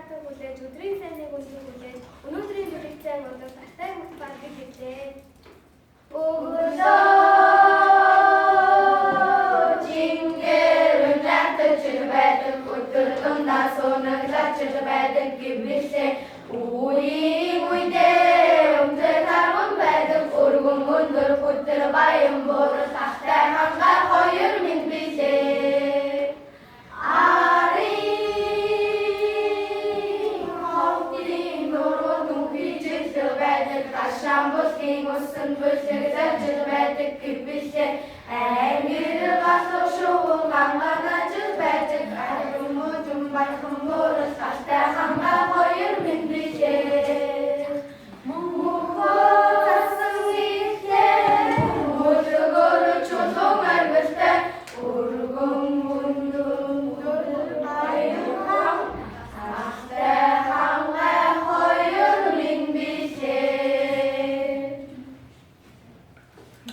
баатар хүлээж, өдрийн сайныг өндөр хүлээж, өнөөдрийн бүлэгцээ модод тартай мөх баргийг хэлээ. Чингэрэн ятч байдаг, өдөр дундаа сунаглаач байдаг гэвэлээ. Үедээ өмдөр тарган байдаг, өргөн өндөр хөдөр баян бүр тахтай хангаар 2000 билээ.